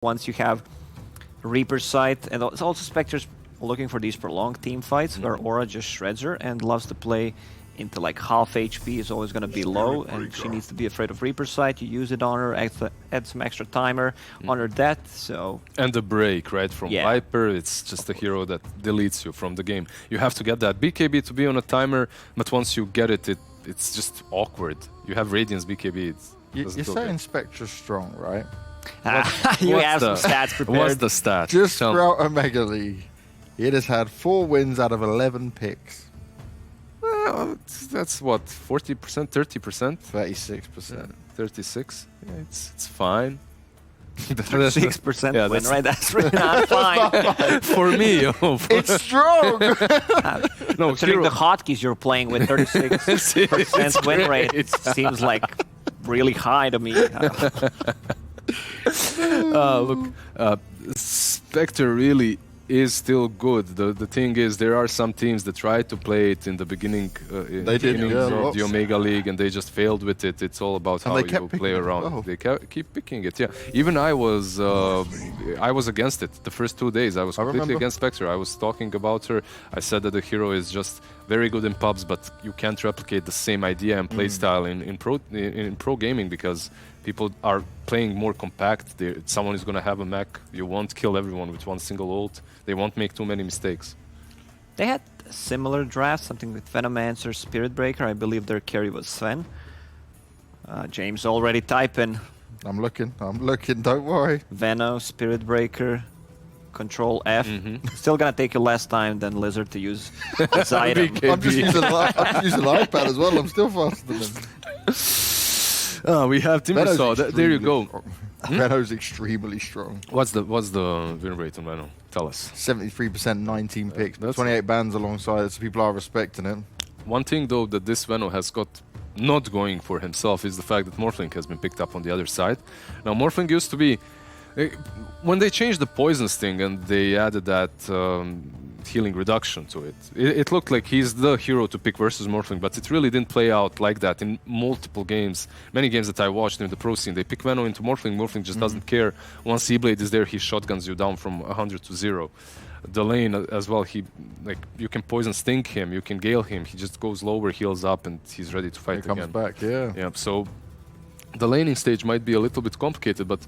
once you have Reaper's Sight, and also Spectre's looking for these prolonged team fights where Aura just shreds her and loves to play into like half HP is always going to be low, and she needs to be afraid of Reaper's Sight. You use it on her, add some extra timer on her death, so... And the break, right, from Viper, it's just a hero that deletes you from the game. You have to get that BKB to be on a timer, but once you get it, it's just awkward. You have Radiance BKB, You're saying Spectre's strong, right? You have some stats prepared. What's the stat? Just throughout Omega League, it has had 4 wins out of 11 picks. Well, that's what, 40%, 30%? 36%. 36? Yeah, it's fine. 6% win, right? That's really not fine. For me, it's strong! No, considering the hotkeys you're playing with, 36% win rate, it seems like really high to me. Look, Spectre really is still good. The thing is, there are some teams that try to play it in the beginning, of the Omega League, and they just failed with it. It's all about how you play around. They keep picking it. Yeah, even I was against it the first 2 days. I was completely against Spectre. I was talking about her. I said that the hero is just very good in pubs, but you can't replicate the same idea and playstyle in pro gaming because people are playing more compact. Someone is going to have a mech. You won't kill everyone with one single ult. They won't make too many mistakes. They had a similar draft, something with Venomancer, Spirit Breaker. I believe their carry was Sven. James already typing. I'm looking, don't worry. Veno, Spirit Breaker, Control F. Still gonna take you less time than Lizard to use this item. I'm just using iPad as well. I'm still faster than him. We have Timbersaw. There you go. Veno's extremely strong. What's the win rate on Veno? Tell us. 73%, 19 picks, 28 bans alongside it, so people are respecting it. One thing though that this Veno has got not going for himself is the fact that Morphling has been picked up on the other side. Now Morphling used to be, when they changed the poisons thing and they added that healing reduction to it, it looked like he's the hero to pick versus Morphling, but it really didn't play out like that in multiple games. Many games that I watched in the pro scene, they pick Veno into Morphling, Morphling just doesn't care. Once E-Blade is there, he shotguns you down from 100 to 0. The lane as well, you can poison sting him, you can gale him, he just goes lower, heals up, and he's ready to fight again. He comes back, yeah. Yeah, so the laning stage might be a little bit complicated, but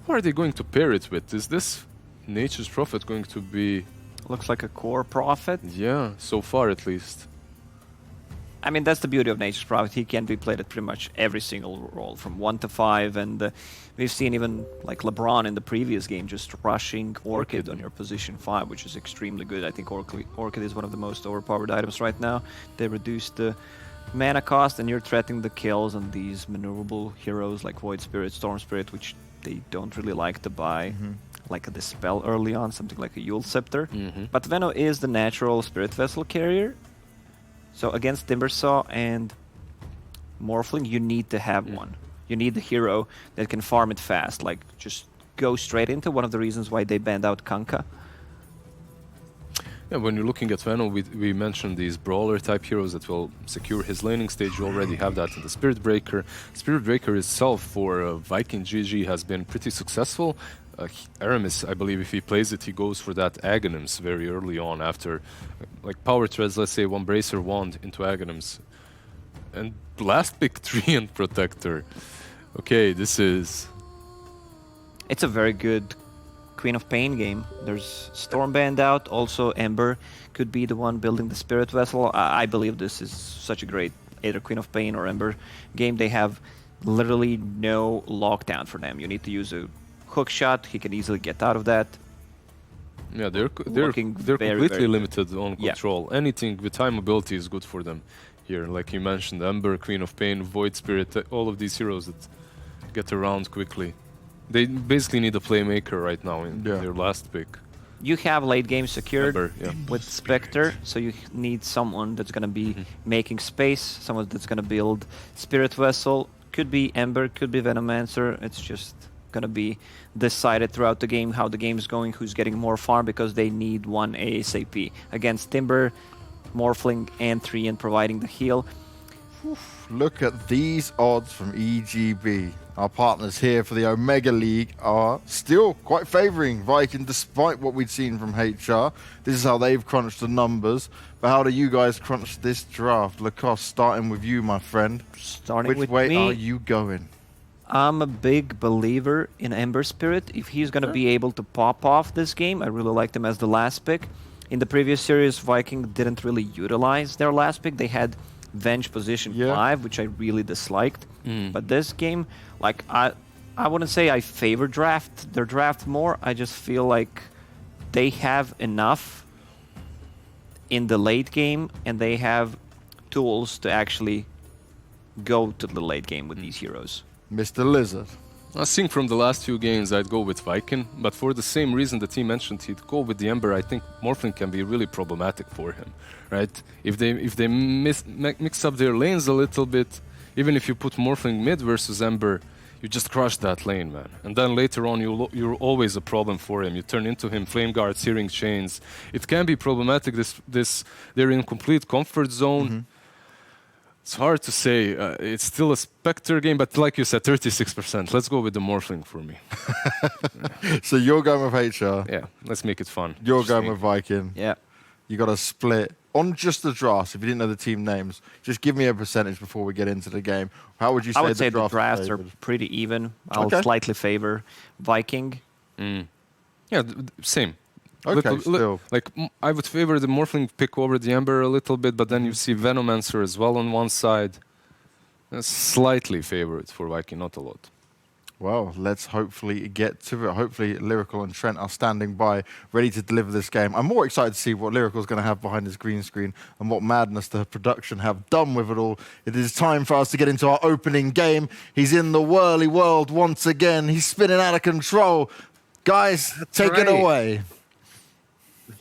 who are they going to pair it with? Is this Nature's Prophet going to be... Looks like a core Prophet. Yeah, so far at least. I mean, that's the beauty of Nature's Prophet. He can be played at pretty much every single role, from 1 to 5, and we've seen even like LeBron in the previous game just rushing Orchid on your position 5, which is extremely good. I think Orchid is one of the most overpowered items right now. They reduced the mana cost, and you're threatening the kills on these maneuverable heroes like Void Spirit, Storm Spirit, which they don't really like to buy. Like a Dispel early on, something like a Yule Scepter. But Veno is the natural Spirit Vessel carrier. So against Timbersaw and Morphling, you need to have one. You need the hero that can farm it fast. Like, just go straight into one of the reasons why they banned out Kanka. Yeah, when you're looking at Veno, we mentioned these brawler type heroes that will secure his laning stage. You already have that in the Spirit Breaker. Spirit Breaker itself for Viking GG has been pretty successful. Aramis, I believe if he plays it, he goes for that Aghanims very early on after, like power threads, let's say one Bracer Wand into Aghanims. And last pick, Treant Protector. Okay, this is... It's a very good Queen of Pain game. There's Stormband out, also Ember could be the one building the Spirit Vessel. I believe this is such a great either Queen of Pain or Ember game. They have literally no lockdown for them. You need to use a hook shot, he can easily get out of that. Yeah, they're completely limited on control. Anything with time ability is good for them here. Like you mentioned, Ember, Queen of Pain, Void Spirit, all of these heroes that get around quickly. They basically need a playmaker right now in their last pick. You have late game secured with Spectre, so you need someone that's going to be making space, someone that's going to build Spirit Vessel. Could be Ember, could be Venomancer. It's just going to be decided throughout the game how the game is going, who's getting more farm, because they need one ASAP. Against Timber, Morphling, and Treant providing the heal. Look at these odds from EGB. Our partners here for the Omega League are still quite favouring Viking despite what we'd seen from HR. This is how they've crunched the numbers. But how do you guys crunch this draft? Lacoste, starting with you, my friend. Which way are you going? I'm a big believer in Ember Spirit. If he's going to be able to pop off this game, I really liked him as the last pick. In the previous series, Viking didn't really utilize their last pick. They had Venge position 5, which I really disliked. But this game, like, I wouldn't say I favor their draft more. I just feel like they have enough in the late game, and they have tools to actually go to the late game with these heroes. Mr. Lizard. I think from the last few games I'd go with Viking, but for the same reason that he mentioned he'd go with the Ember, I think Morphling can be really problematic for him, right? If they mix up their lanes a little bit, even if you put Morphling mid versus Ember, you just crush that lane, man. And then later on you're always a problem for him. You turn into him, Flame Guard, Searing Chains. It can be problematic. They're in complete comfort zone. It's hard to say. It's still a Spectre game, but like you said, 36%. Let's go with the Morphling for me. So you're going with HR. Yeah, let's make it fun. You're going with Viking. Yeah. You got to split. On just the drafts, if you didn't know the team names, just give me a percentage before we get into the game. How would you say I would say the drafts drafts are pretty even. I'll slightly favor Viking. Yeah, same. Okay, still. Like, I would favor the Morphling pick over the Ember a little bit, but then you see Venomancer as well on one side. Slightly favored for Viking, not a lot. Well, let's hopefully get to it. Hopefully Lyrical and Trent are standing by, ready to deliver this game. I'm more excited to see what Lyrical's going to have behind his green screen and what madness the production have done with it all. It is time for us to get into our opening game. He's in the whirly world once again. He's spinning out of control. Guys, take it away.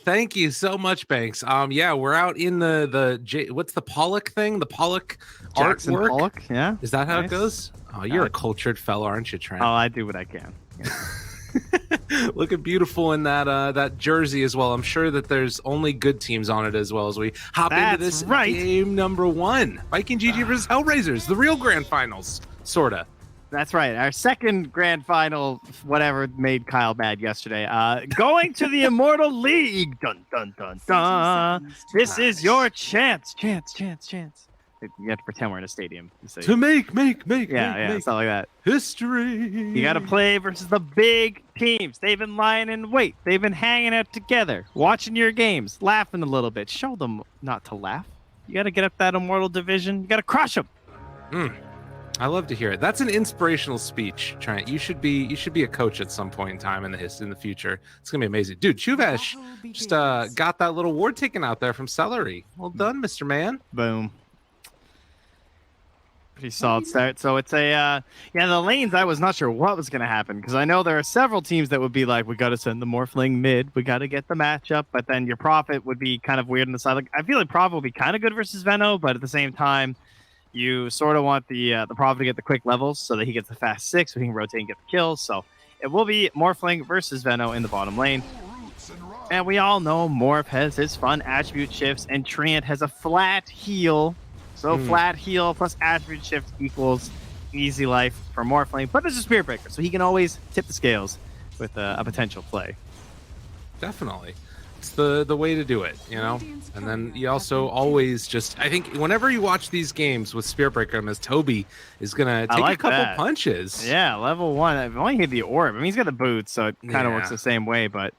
Thank you so much, Banks. Yeah, we're out in the what's the Pollock thing? The Pollock Jackson artwork? Pollock, yeah. Is that how it goes? Oh, you're a cultured fella, aren't you, Trent? Oh, I do what I can. Yeah. Looking beautiful in that jersey as well. I'm sure that there's only good teams on it as well as we hop into this game number 1. Viking GG versus HellRaisers, the real grand finals, sorta. That's right. Our second grand final, whatever made Kyle mad yesterday. Going to the Immortal League. Dun, dun, dun, dun. This is your chance. Chance. You have to pretend we're in a stadium. To make. Yeah, it's not like that. History. You got to play versus the big teams. They've been lying in wait. They've been hanging out together, watching your games, laughing a little bit. Show them not to laugh. You got to get up that Immortal division. You got to crush them. I love to hear it. That's an inspirational speech, Trent. You should be a coach at some point in time in the future. It's gonna be amazing, dude. Chuvesh just got that little award taken out there from Celery. Well done, Mr. Man. Boom. Pretty solid start. So it's the lanes. I was not sure what was gonna happen because I know there are several teams that would be like, we got to send the Morphling mid. We got to get the matchup, but then your Prophet would be kind of weird on the side. Like I feel like Prophet would be kind of good versus Veno, but at the same time. You sort of want the Prophet to get the quick levels so that he gets the fast 6 so he can rotate and get the kills. So it will be Morphling versus Veno in the bottom lane. And we all know Morph has his fun attribute shifts and Treant has a flat heal. So flat heal plus attribute shift equals easy life for Morphling. But there's a Spirit Breaker, so he can always tip the scales with a potential play. Definitely. It's the way to do it, you know? And then you also always just, I think whenever you watch these games with Spirit Breaker, as Toby is going to take a couple punches. Yeah, level 1. I've only hit the orb. I mean, he's got the boots, so it kind of works the same way, but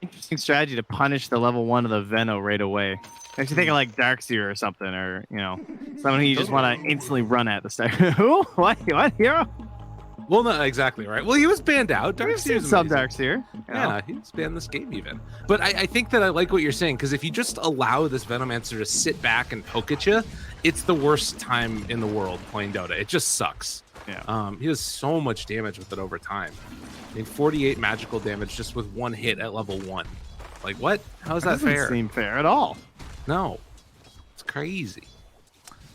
interesting strategy to punish the level 1 of the Veno right away. Makes you think of like Darkseer or something, or, you know, someone who you just want to instantly run at the start. Who? What hero? Well, not exactly, right? Well, he was banned out. Darkseer's some Darkseer. Yeah, he was banned this game even. But I think that I like what you're saying, because if you just allow this Venomancer to sit back and poke at you, it's the worst time in the world playing Dota. It just sucks. Yeah. He does so much damage with it over time. I mean, 48 magical damage just with one hit at level 1. Like, what? How is that fair? Doesn't seem fair at all. No. It's crazy.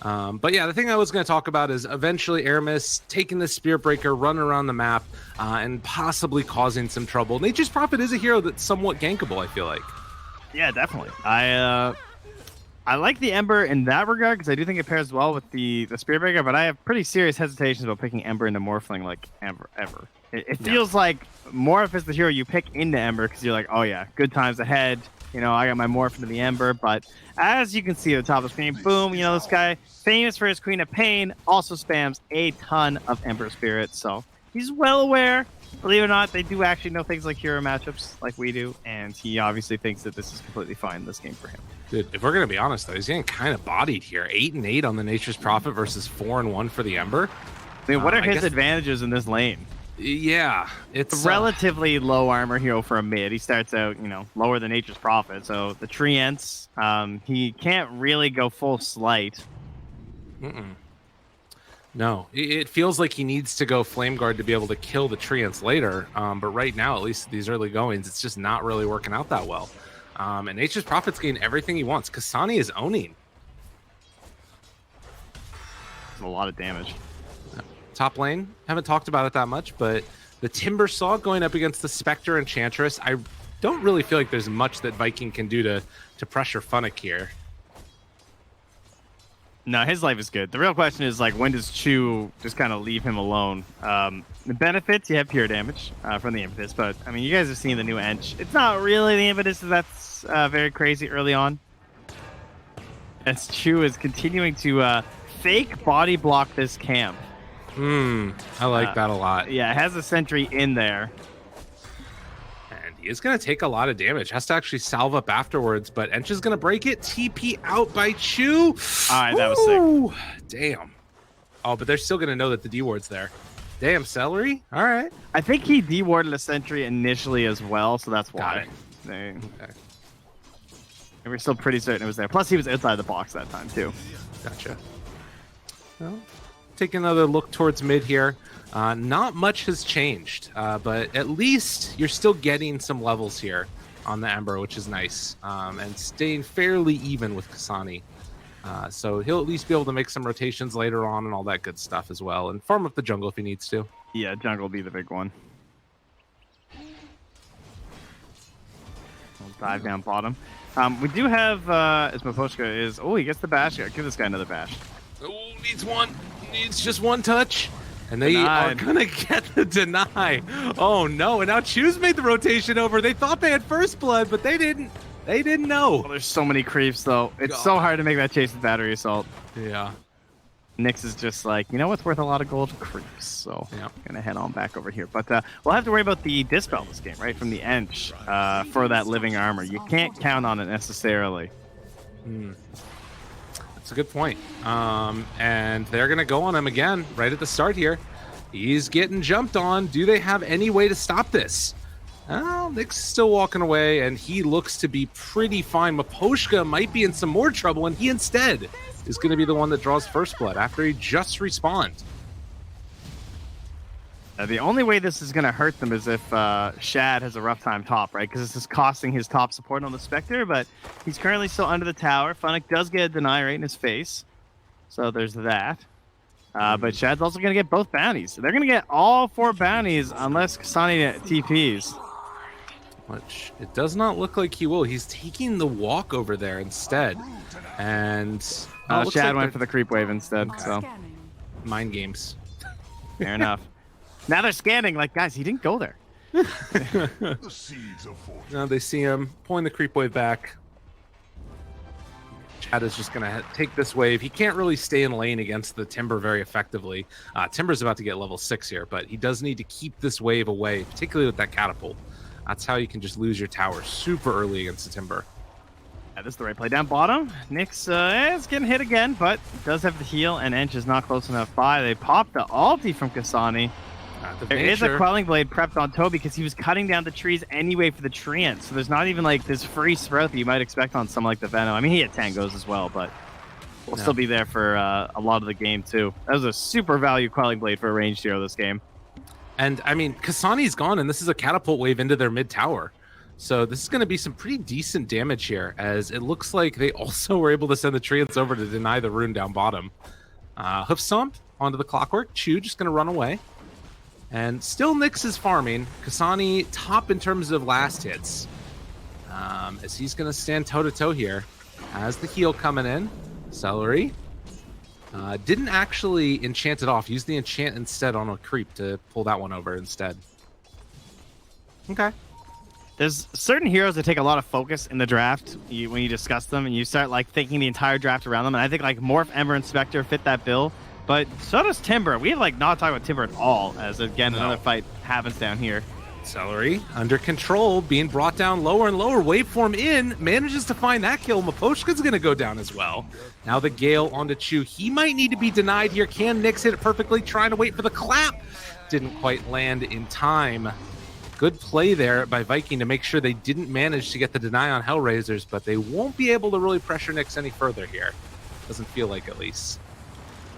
But yeah, the thing I was going to talk about is eventually Aramis taking the Spirit Breaker, running around the map, and possibly causing some trouble. Nature's Prophet is a hero that's somewhat gankable, I feel like. Yeah, definitely. I I like the Ember in that regard because I do think it pairs well with the Spirit Breaker, but I have pretty serious hesitations about picking Ember into Morphling like ever. It feels like Morph is the hero you pick into Ember because you're like, oh yeah, good times ahead. You know, I got my Morph into the Ember, but as you can see at the top of the screen, boom, you know, this guy, famous for his Queen of Pain, also spams a ton of Ember Spirit, so he's well aware. Believe it or not, they do actually know things like hero matchups like we do, and he obviously thinks that this is completely fine in this game for him. Dude, if we're going to be honest, though, he's getting kind of bodied here. 8-8 on the Nature's Prophet versus 4-1 for the Ember. I mean, what are his advantages in this lane? Yeah, it's relatively low armor hero for a mid. He starts out, you know, lower than Nature's Prophet. So the Treants, he can't really go full slight. No, it feels like he needs to go Flame Guard to be able to kill the Treants later. But right now, at least these early goings, it's just not really working out that well. And Nature's Prophet's getting everything he wants. Kasani is owning. That's a lot of damage. Top lane, haven't talked about it that much, but the Timber Saw going up against the Spectre Enchantress, I don't really feel like there's much that Viking can do to pressure Funnick here. No, his life is good. The real question is, like, when does Chu just kind of leave him alone? The benefits, you have pure damage from the Impetus, but, I mean, you guys have seen the new Ench. It's not really the Impetus that's very crazy early on. As Chu is continuing to fake body block this camp. I like that a lot. Yeah, it has a sentry in there. And he is going to take a lot of damage. Has to actually salve up afterwards, but Ench is going to break it. TP out by Chu. All right, that was sick. Damn. Oh, but they're still going to know that the D-ward's there. Damn, Celery? All right. I think he de-warded a sentry initially as well, so that's why. Got it. Okay. And we're still pretty certain it was there. Plus, he was outside the box that time, too. Gotcha. Well, take another look towards mid here. Not much has changed, but at least you're still getting some levels here on the Ember, which is nice, and staying fairly even with Kasani. So he'll at least be able to make some rotations later on and all that good stuff as well, and farm up the jungle if he needs to. Yeah, jungle will be the big one. We'll dive down bottom. We do have, as Maposhka is, he gets the bash. Give this guy another bash. Oh, needs one. Needs just one touch. And they are going to get the deny. Oh, no. And now Chu's made the rotation over. They thought they had first blood, but they didn't. They didn't know. Oh, there's so many creeps, though. It's so hard to make that chase with battery assault. Yeah. Nyx is just like, you know what's worth a lot of gold? Creeps. So yeah. I'm going to head on back over here. But we'll have to worry about the Dispel this game, right? From the Ench for that living armor. You can't count on it necessarily. That's a good point. And they're going to go on him again right at the start here. He's getting jumped on. Do they have any way to stop this? Well, Nyx is still walking away, and he looks to be pretty fine. Maposhka might be in some more trouble, and he instead is going to be the one that draws first blood after he just respawned. The only way this is going to hurt them is if Shad has a rough time top, right? Because this is costing his top support on the Spectre, but he's currently still under the tower. Funnick does get a deny right in his face, so there's that. But Shad's also going to get both bounties. So they're going to get all 4 bounties unless Kasani TPs. Which it does not look like he will. He's taking the walk over there instead. And Shad went for the creep wave instead. Okay. So mind games. Fair enough. Now they're scanning like, guys, he didn't go there. Now they see him pulling the creep wave back. Chad is just going to take this wave. He can't really stay in lane against the Timber very effectively. Timber's about to get level 6 here, but he does need to keep this wave away, particularly with that catapult. That's how you can just lose your tower super early against the Timber. Yeah, this is the right play down bottom. Nyx is getting hit again, but does have the heal, and Ench is not close enough by. They popped the ulti from Kasani. There is a Quelling Blade prepped on Toby because he was cutting down the trees anyway for the treant. So there's not even like this free sprout that you might expect on someone like the Venom. I mean, he had tangos as well, but will still be there for a lot of the game too. That was a super value Quelling Blade for a ranged hero this game. And I mean, Kasani's gone, and this is a catapult wave into their mid tower. So this is going to be some pretty decent damage here, as it looks like they also were able to send the treants over to deny the rune down bottom. Hoof Stomp onto the Clockwork. Chu just going to run away. And still Nyx is farming. Kasani top in terms of last hits. As he's going to stand toe-to-toe here. Has the heal coming in. Celery. Didn't actually enchant it off. Used the enchant instead on a creep to pull that one over instead. Okay. There's certain heroes that take a lot of focus in the draft when you discuss them, and you start like thinking the entire draft around them. And I think like Morph, Ember, and Spectre fit that bill. But so does Timber. We have like not talking about Timber at all, as again another fight happens down here. Celery under control, being brought down lower and lower. Waveform in, manages to find that kill. Maposhka's going to go down as well. Now the Gale onto Chu. He might need to be denied here. Can Nyx hit it perfectly? Trying to wait for the clap. Didn't quite land in time. Good play there by Viking to make sure they didn't manage to get the deny on HellRaisers, but they won't be able to really pressure Nyx any further here. Doesn't feel like, at least.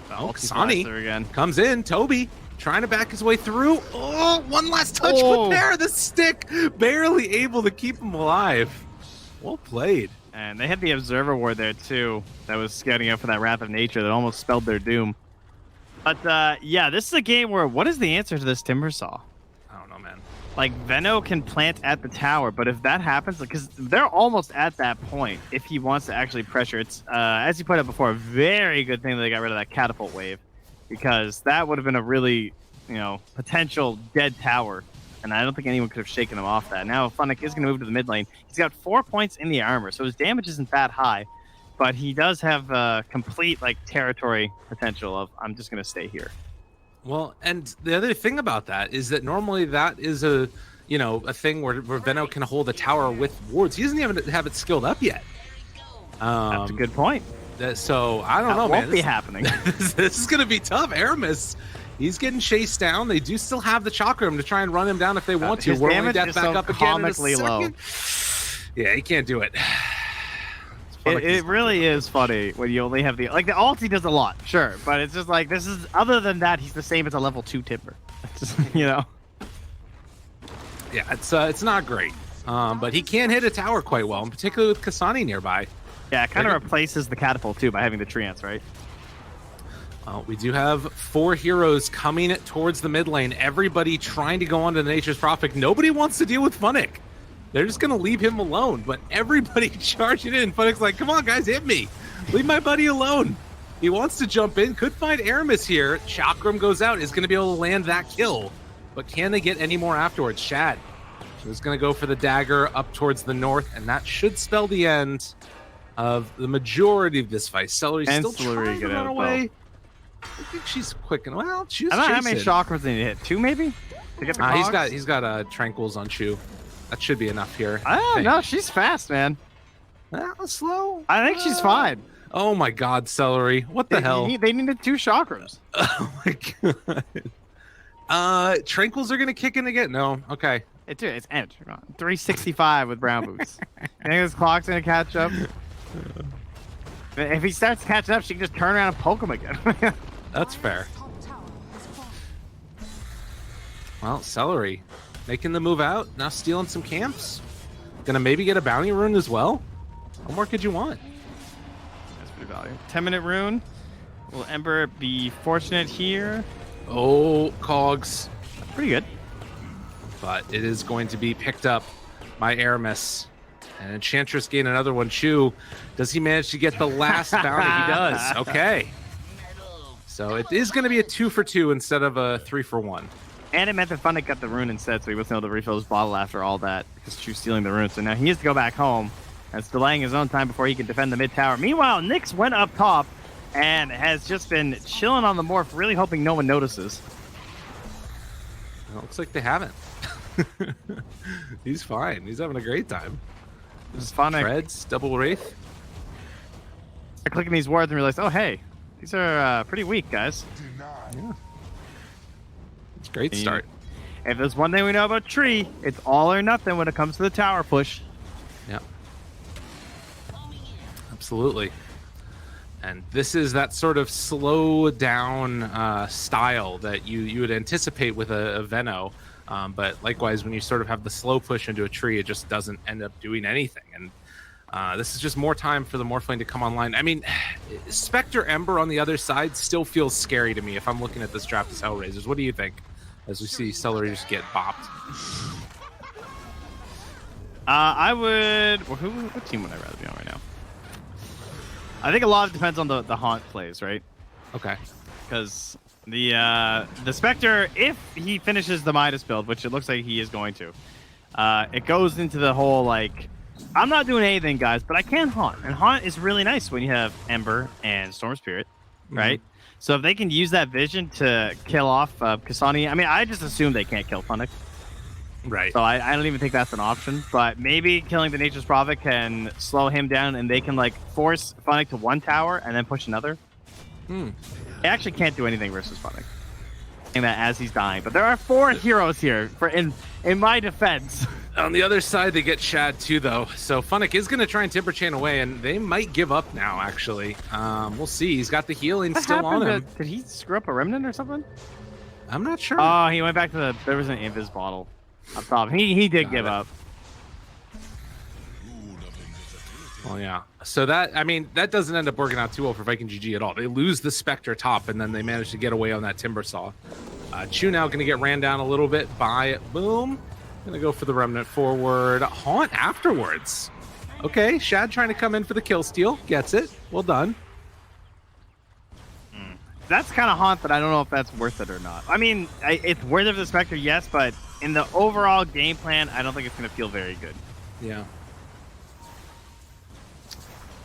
Oh, Kasani comes in. Toby trying to back his way through. Oh, one last touch with there. The stick barely able to keep him alive. Well played. And they had the Observer Ward there, too, that was scouting out for that Wrath of Nature that almost spelled their doom. But, yeah, this is a game where what is the answer to this Timbersaw? I don't know, man. Like, Veno can plant at the tower, but if that happens, because they're almost at that point, if he wants to actually pressure, it's, as you put it before, a very good thing that they got rid of that catapult wave, because that would have been a really, you know, potential dead tower, and I don't think anyone could have shaken him off that. Now, Funnick is going to move to the mid lane. He's got 4 points in the armor, so his damage isn't that high, but he does have complete, like, territory potential of, I'm just going to stay here. Well, and the other thing about that is that normally that is a thing where Veno can hold a tower with wards. He doesn't even have it skilled up yet. That's a good point. So I don't know, man. Won't be happening. This is going to be tough. Aramis, he's getting chased down. They do still have the Chakram to try and run him down if they want to. His damage is so comically low. Yeah, he can't do it. It really is funny when you only have the ulti does a lot, sure, but it's just like this is other than that he's the same as a level 2 Timber. Just, you know. Yeah, it's not great, but he can hit a tower quite well, and particularly with Kasani nearby. Yeah, it kind of replaces the catapult too by having the treants, right? We do have 4 heroes coming towards the mid lane. Everybody trying to go onto the Nature's Prophet. Nobody wants to deal with Funnick. They're just going to leave him alone, but everybody charging in. Funnick's like, come on, guys, hit me. Leave my buddy alone. He wants to jump in. Could find Aramis here. Chakram goes out. Is going to be able to land that kill. But can they get any more afterwards? Shad is going to go for the dagger up towards the north, and that should spell the end of the majority of this fight. Celery's still trying to run away. I think she's quick and well. I don't know how many chakrams they need to hit. 2 maybe? To get the he's got tranquils on Chu. That should be enough here. Oh, no, she's fast, man. Slow. I think she's fine. Oh my God, Celery. What the hell? They needed 2 chakrams. Oh my God. Tranquils are going to kick in again? No. Okay. It's 365 with brown boots. I think this clock's going to catch up. If he starts catching up, she can just turn around and poke him again. That's fair. Well, Celery making the move out, now stealing some camps. Gonna maybe get a bounty rune as well. What more could you want? That's pretty valuable. 10-minute rune. Will Ember be fortunate here? Oh, Cogs. That's pretty good. But it is going to be picked up by Aramis. And Enchantress gain another one. Chu, does he manage to get the last bounty? He does. Okay. So it is going to be a 2 for 2 instead of a 3 for 1. And it meant that Funnick got the rune instead, so he wasn't able to refill his bottle after all that because Chu's stealing the rune. So now he has to go back home. And it's delaying his own time before he can defend the mid tower. Meanwhile, Nyx went up top and has just been chilling on the morph, really hoping no one notices. Well, looks like they haven't. He's fine. He's having a great time. This is Funnick. Reds, double Wraith. I clicking these wards and realize, oh, hey, these are pretty weak, guys. Yeah. It's a great start. If there's one thing we know about Tree, it's all or nothing when it comes to the tower push. Yeah. Absolutely. And this is that sort of slow down style that you would anticipate with a Veno. But likewise, when you sort of have the slow push into a tree, it just doesn't end up doing anything. And this is just more time for the Morphling to come online. I mean, Spectre Ember on the other side still feels scary to me if I'm looking at this draft as HellRaisers. What do you think as we see Celery just get bopped? I would... Well, what team would I rather be on right now? I think a lot of it depends on the Haunt plays, right? Okay. Because the Spectre, if he finishes the Midas build, which it looks like he is going to, it goes into the whole like, I'm not doing anything, guys, but I can Haunt, and Haunt is really nice when you have Ember and Storm Spirit, right? So if they can use that vision to kill off Kasani, I mean, I just assume they can't kill Funnick. Right. So I don't even think that's an option. But maybe killing the Nature's Prophet can slow him down, and they can like force Funnick to one tower and then push another. They actually can't do anything versus Funnick. Saying that as he's dying. But there are 4 heroes here for in my defense. On the other side, they get Shad too, though. So Funnick is going to try and Timber Chain away, and they might give up now, actually. We'll see. He's got the healing still on him. Did he screw up a Remnant or something? I'm not sure. Oh, he went back to the... There was an Invis bottle up top. He did give up. Well, yeah. So that, I mean, that doesn't end up working out too well for Viking GG at all. They lose the Spectre top, and then they manage to get away on that Timber Saw. Chu now going to get ran down a little bit by Boom. Going to go for the Remnant forward. Haunt afterwards. Okay, Shad trying to come in for the kill steal. Gets it. Well done. That's kind of Haunt, but I don't know if that's worth it or not. I mean, it's worth it for the Spectre, yes, but in the overall game plan, I don't think it's going to feel very good. Yeah.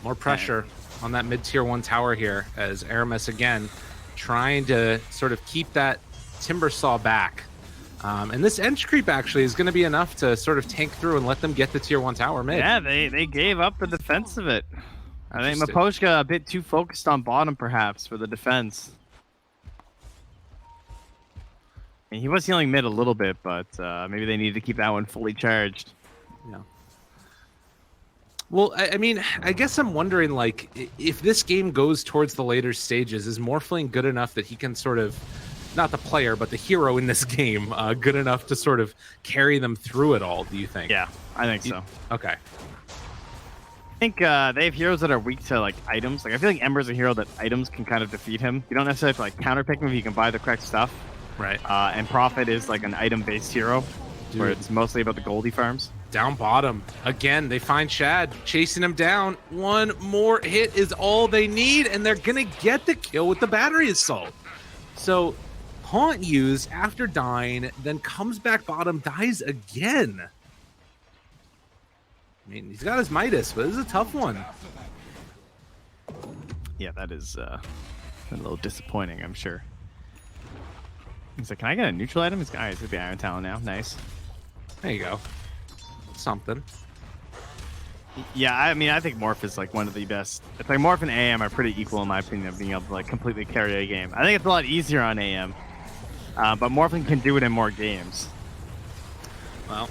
More pressure on that mid-tier 1 tower here as Aramis again trying to sort of keep that Timber Saw back. And this edge creep actually is going to be enough to sort of tank through and let them get the tier 1 tower mid. Yeah, they gave up the defense of it. I think Miposhka a bit too focused on bottom perhaps for the defense. And he was healing mid a little bit, but maybe they needed to keep that one fully charged. Yeah. Well, I mean, I guess I'm wondering, like, if this game goes towards the later stages, is Morphling good enough that he can sort of, not the player, but the hero in this game, good enough to sort of carry them through it all, do you think? Yeah, I think so. Okay. I think they have heroes that are weak to, like, items. Like, I feel like Ember's a hero that items can kind of defeat him. You don't necessarily have to, like, counterpick him if you can buy the correct stuff. Right. And Prophet is, like, an item-based hero, where it's mostly about the Goldie farms. Down bottom. Again, they find Shad, chasing him down. One more hit is all they need, and they're going to get the kill with the battery assault. So, Haunt used after dying, then comes back bottom, dies again. I mean, he's got his Midas, but this is a tough one. Yeah, that is a little disappointing, I'm sure. He's like, can I get a neutral item? He's going to be Iron Talon now. Nice. There you go. Something. Yeah, I mean, I think Morph is like one of the best. It's like Morph and AM are pretty equal in my opinion of being able to like completely carry a game. I think it's a lot easier on AM, but Morphling can do it in more games. Well,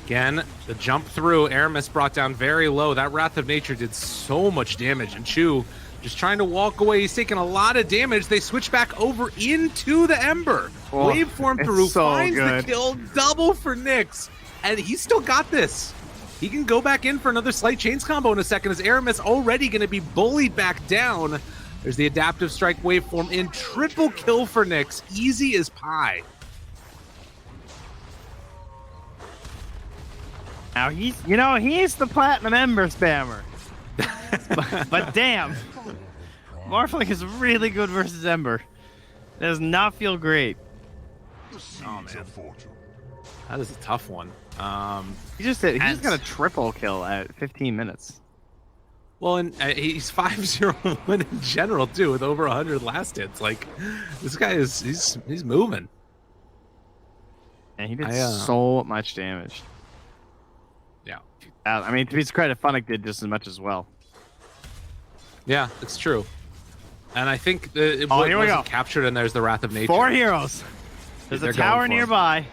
again, the jump through, Aramis brought down very low. That Wrath of Nature did so much damage, and Chu just trying to walk away. He's taking a lot of damage. They switch back over into the Ember. Oh, Waveform through, so finds good. the kill, double for Nyx. And he's still got this. He can go back in for another Slight Chains combo in a second as Aramis already going to be bullied back down. There's the Adaptive Strike waveform in. Triple kill for Nyx. Easy as pie. Now he's the Platinum Ember spammer. but damn, Morphling is really good versus Ember. It does not feel great. Oh man, that is a tough one. He just got a triple kill at 15 minutes. Well, and he's 5-0 win in general too, with over 100 last hits. Like, this guy he's moving. And he did so much damage. Yeah. I mean, to his credit, Funnick did just as much as well. Yeah, it's true. And I think here we go. Captured, and there's the Wrath of Nature. 4 heroes. There's a tower nearby.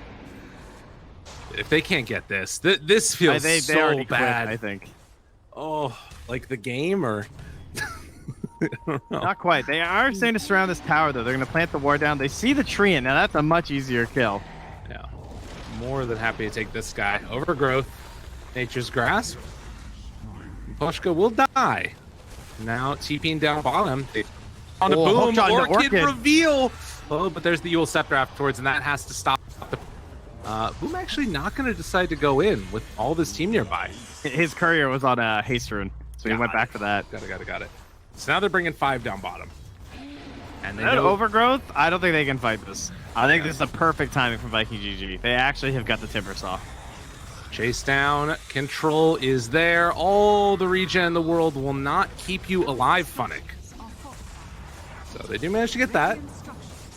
If they can't get this, this feels they so already bad. Quit, I think. Oh, like the game, or not quite. They are starting to surround this tower, though. They're going to plant the ward down. They see the tree, and now that's a much easier kill. Yeah, more than happy to take this guy. Overgrowth, Nature's Grasp. Pushka will die. Now TPing down bottom. On a boom, Orchid reveal. Oh, but there's the Yule Scepter afterwards, and that has to stop. Boom actually not going to decide to go in with all this team nearby. His courier was on a haste rune. So he went back for that. Got it. So now they're bringing 5 down bottom. And they That know... overgrowth, I don't think they can fight this. I think this is the perfect timing for Viking GG. They actually have got the timber saw. Chase down, control is there. All the regen in the world will not keep you alive, Funnick. So they do manage to get that.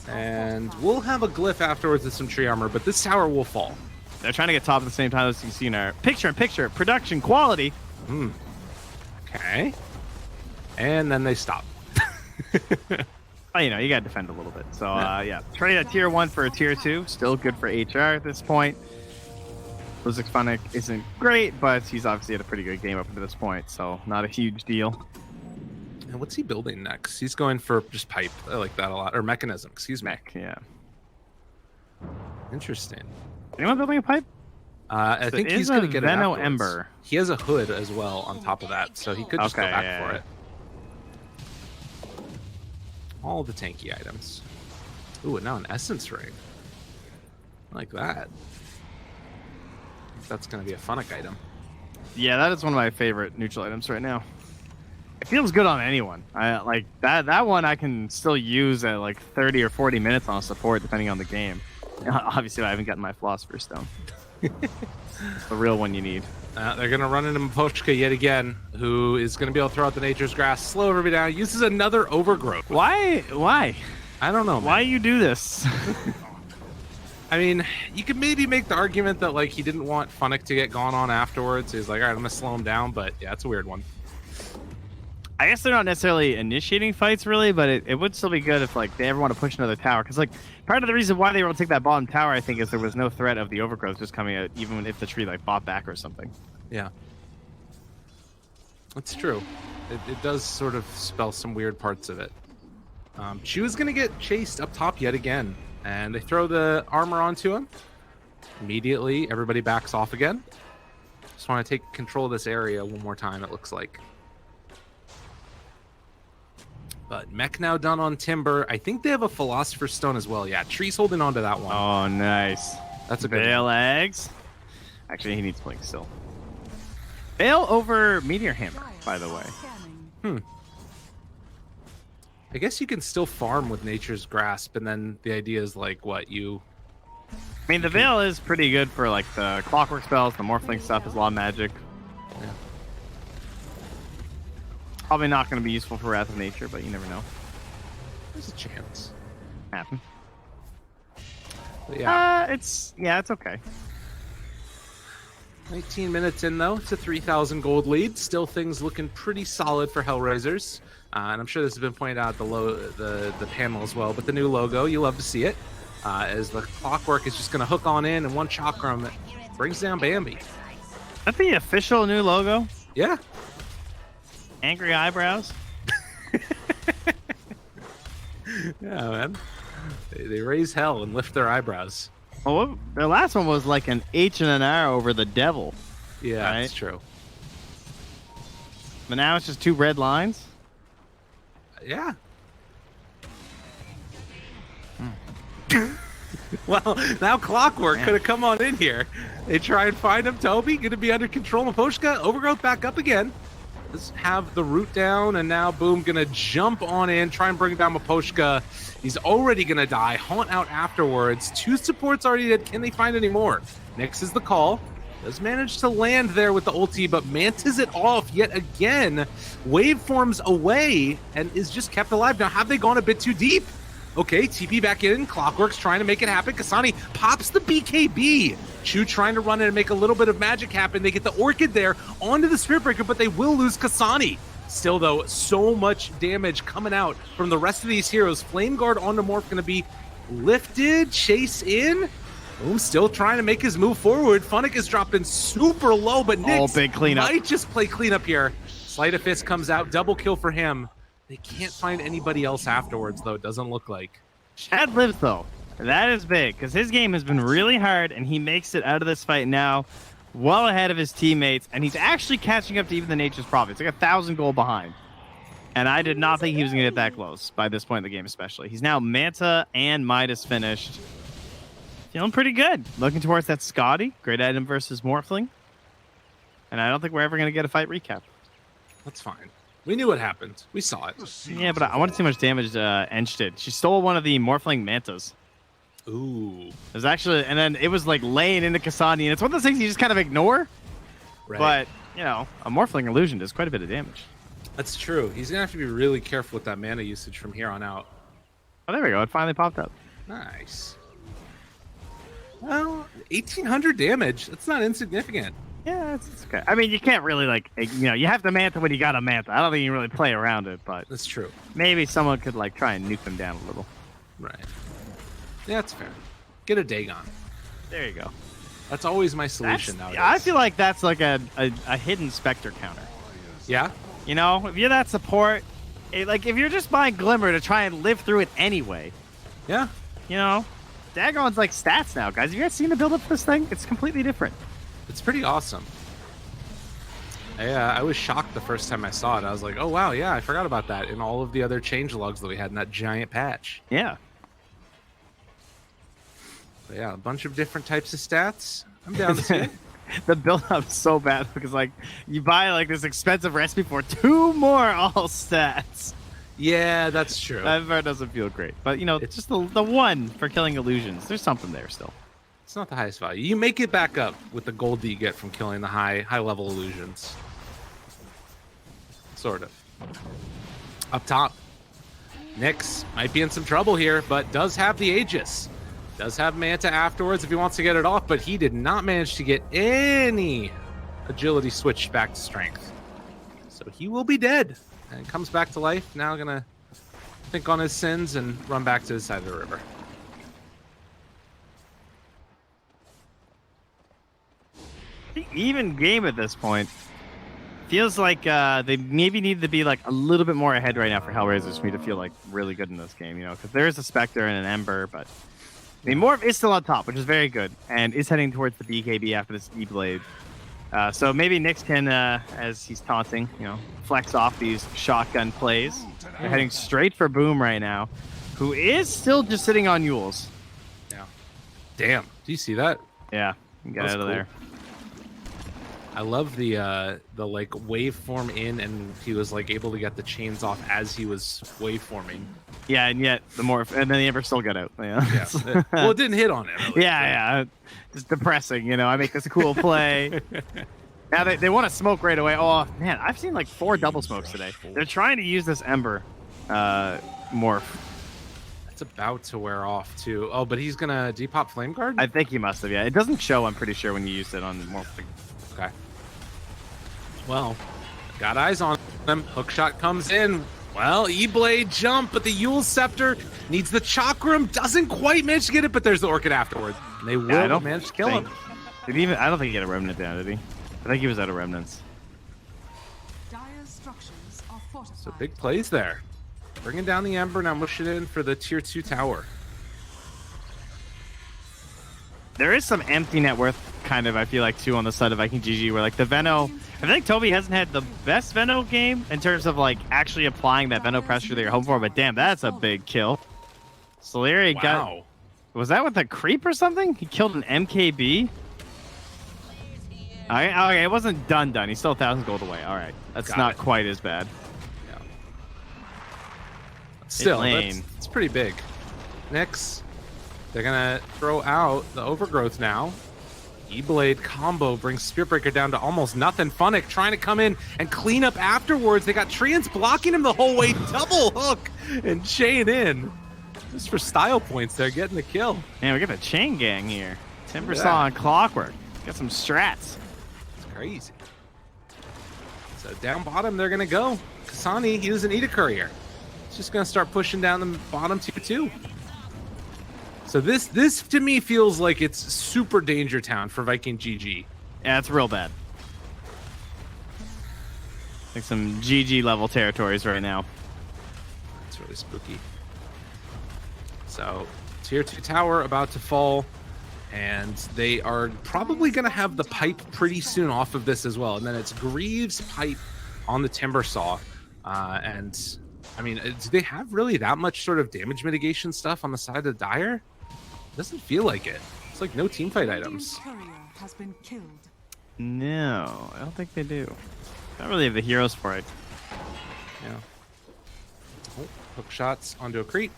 And we'll have a glyph afterwards with some tree armor, but this tower will fall. They're trying to get top at the same time, as you can see in our picture production quality. Okay. And then they stop. Well, you know, you got to defend a little bit. So, yeah. Trade a tier 1 for a tier 2. Still good for HR at this point. Blizzard Funnick isn't great, but he's obviously had a pretty good game up to this point, so not a huge deal. And what's he building next? He's going for just pipe. I like that a lot. Or mechanism, excuse me. Mech, yeah. Interesting. Anyone building a pipe? I think he's going to get it Veno afterwards. Ember. He has a hood as well on top of that, so he could just go back for it. All the tanky items. Ooh, and now an essence ring. I like that. I think that's going to be a Funnick item. Yeah, that is one of my favorite neutral items right now. It feels good on anyone. I like that one I can still use at like 30 or 40 minutes on support depending on the game. Obviously I haven't gotten my Philosopher's Stone. It's the real one you need. They're going to run into Mapochka yet again, who is going to be able to throw out the Nature's Grass, slow everybody down, uses another overgrowth. Why? I don't know, man. Why you do this? I mean, you could maybe make the argument that like he didn't want Funnick to get gone on afterwards. He's like, all right, I'm going to slow him down, but yeah, it's a weird one. I guess they're not necessarily initiating fights, really, but it would still be good if like they ever want to push another tower. Because like part of the reason why they were able to take that bottom tower, I think, is there was no threat of the overgrowth just coming out, even if the tree like bought back or something. Yeah, that's true. It does sort of spell some weird parts of it. Chu is going to get chased up top yet again, and they throw the armor onto him. Immediately, everybody backs off again. Just want to take control of this area one more time, it looks like. But Mech now done on Timber. I think they have a Philosopher's Stone as well. Yeah, Tree's holding on to that one. Oh, nice. That's a good Veil eggs. Actually, he needs Blink still. Veil over Meteor Hammer, by the way. I guess you can still farm with Nature's Grasp, and then the idea is like, what, you... I mean, the Veil is pretty good for like the clockwork spells, the Morphling stuff is a lot of magic. Yeah. Probably not going to be useful for Wrath of Nature, but you never know. There's a chance. Happen. But yeah. It's okay. 19 minutes in, though. It's a 3,000 gold lead. Still things looking pretty solid for HellRaisers. And I'm sure this has been pointed out the panel as well, but the new logo, you love to see it. As the clockwork is just going to hook on in, and one chakram brings down Bambi. That's the official new logo? Yeah. Angry eyebrows? Yeah, man. They raise hell and lift their eyebrows. Oh, their last one was like an H and an R over the devil. Yeah, right? That's true. But now it's just 2 red lines? Yeah. Well, now Clockwork could have come on in here. They try and find him. Toby going to be under control. Mapochka, Overgrowth back up again. Let's have the root down, and now Boom going to jump on in, try and bring down Mapochka. He's already going to die. Haunt out afterwards. 2 supports already dead. Can they find any more? Nyx is the call. Does manage to land there with the ulti, but Mantas it off yet again. Waveforms away and is just kept alive. Now, have they gone a bit too deep? Okay, TP back in. Clockwork's trying to make it happen. Kasani pops the BKB. Chu trying to run in and make a little bit of magic happen. They get the Orchid there onto the Spirit Breaker, but they will lose Kasani. Still, though, so much damage coming out from the rest of these heroes. Flame Guard onto Morph going to be lifted. Chase in. Boom still trying to make his move forward. Funnick is dropping super low, but Nyx big cleanup. might just play cleanup here. Sleight of Fist comes out. Double kill for him. They can't find anybody else afterwards, though, it doesn't look like. Chad lives, though. That is big, because his game has been really hard, and he makes it out of this fight now well ahead of his teammates, and he's actually catching up to even the Nature's Prophet. It's like 1,000 gold behind. And I did not think he was going to get that close by this point in the game, especially. He's now Manta and Midas finished. Feeling pretty good. Looking towards that Scotty. Great item versus Morphling. And I don't think we're ever going to get a fight recap. That's fine. We knew what happened. We saw it. Yeah, but I want to see how much damage Ench did. She stole one of the Morphling Mantas. Ooh. There's actually, and then it was like laying into Kasani, and it's one of those things you just kind of ignore. Right. But, you know, a Morphling Illusion does quite a bit of damage. That's true. He's going to have to be really careful with that mana usage from here on out. Oh, there we go. It finally popped up. Nice. Well, 1,800 damage. That's not insignificant. Yeah, it's okay. I mean, you can't really, like, you know, you have the Manta when you got a Manta. I don't think you can really play around it, but... That's true. Maybe someone could, like, try and nuke them down a little. Right. Yeah, that's fair. Get a Dagon. There you go. That's always my solution nowadays. I feel like that's like a hidden Spectre counter. Yeah? You know, if you're that support, like, if you're just buying Glimmer to try and live through it anyway, Yeah. you know, Dagon's like stats now, guys. Have you guys seen the build up for this thing? It's completely different. It's pretty awesome. I was shocked the first time I saw it. I was like, oh, wow, yeah, I forgot about that in all of the other changelogs that we had in that giant patch. Yeah. But yeah, a bunch of different types of stats. I'm down to see it. The build up's so bad because, like, you buy, like, this expensive recipe for 2 more all stats. Yeah, that's true. That part doesn't feel great. But, you know, it's just the one for killing illusions. There's something there still. It's not the highest value. You make it back up with the gold that you get from killing the high level illusions. Sort of. Up top, Nyx might be in some trouble here, but does have the Aegis. Does have Manta afterwards if he wants to get it off, but he did not manage to get any agility switched back to strength. So he will be dead and comes back to life. Now gonna think on his sins and run back to his side of the river. Even game at this point. Feels like they maybe need to be like a little bit more ahead right now for HellRaisers for me to feel like really good in this game, you know, because there is a Spectre and an Ember, but I mean, Morph is still on top, which is very good, and is heading towards the BKB after this E-Blade. So maybe Nyx can, as he's taunting, you know, flex off these shotgun plays. They're heading straight for Boom right now, who is still just sitting on Yules. Yeah. Damn. Do you see that? Yeah, get out of there. I love the like waveform in, and he was like able to get the chains off as he was waveforming. Yeah, and yet the Morph, and then the Ember still got out. Yeah. Yeah. Well, it didn't hit on him. Yeah. It's depressing, you know. I make this cool play. Now they want to smoke right away. Oh man, I've seen like 4 double smokes today. They're trying to use this Ember Morph. It's about to wear off too. Oh, but he's gonna depop Flame Guard? I think he must have. Yeah, it doesn't show. I'm pretty sure when you use it on Morph. Okay. Well, got eyes on him. Hookshot comes in. Well, E-Blade jump, but the Yule Scepter needs the Chakram. Doesn't quite manage to get it, but there's the Orchid afterwards. And they will manage to kill him. I don't think he had a Remnant down, did he? I think he was out of Remnants. So big plays there. Bringing down the Ember, now push it in for the tier 2 tower. There is some empty net worth, kind of, I feel like, too, on the side of Viking GG, where, like, the Veno... I think Toby hasn't had the best Veno game in terms of, like, actually applying that Veno pressure that you're hoping for, but damn, that's a big kill. Soleri got... Was that with a creep or something? He killed an MKB? Okay, it wasn't done. He's still 1,000 gold away. All right. That's not quite as bad. Yeah. Still, it's pretty big. Nyx, they're going to throw out the Overgrowth now. E-Blade combo brings Spiritbreaker down to almost nothing. Funnick trying to come in and clean up afterwards. They got Treants blocking him the whole way. Double hook and chain in. Just for style points, they're getting the kill. Man, we got a chain gang here. Timbersaw and Clockwork. Got some strats. It's crazy. So down bottom, they're going to go. Kasani, he doesn't need a courier. He's just going to start pushing down the bottom tier 2. So this to me feels like it's super danger town for Viking GG. Yeah, it's real bad. Like some GG level territories right now. It's really spooky. So tier 2 tower about to fall, and they are probably going to have the pipe pretty soon off of this as well. And then it's Greaves' pipe on the Timbersaw. And I mean, do they have really that much sort of damage mitigation stuff on the side of Dire? Doesn't feel like it. It's like no teamfight items. No, I don't think they do. Don't really have the heroes for it. Yeah. Oh, hook shots onto a creep.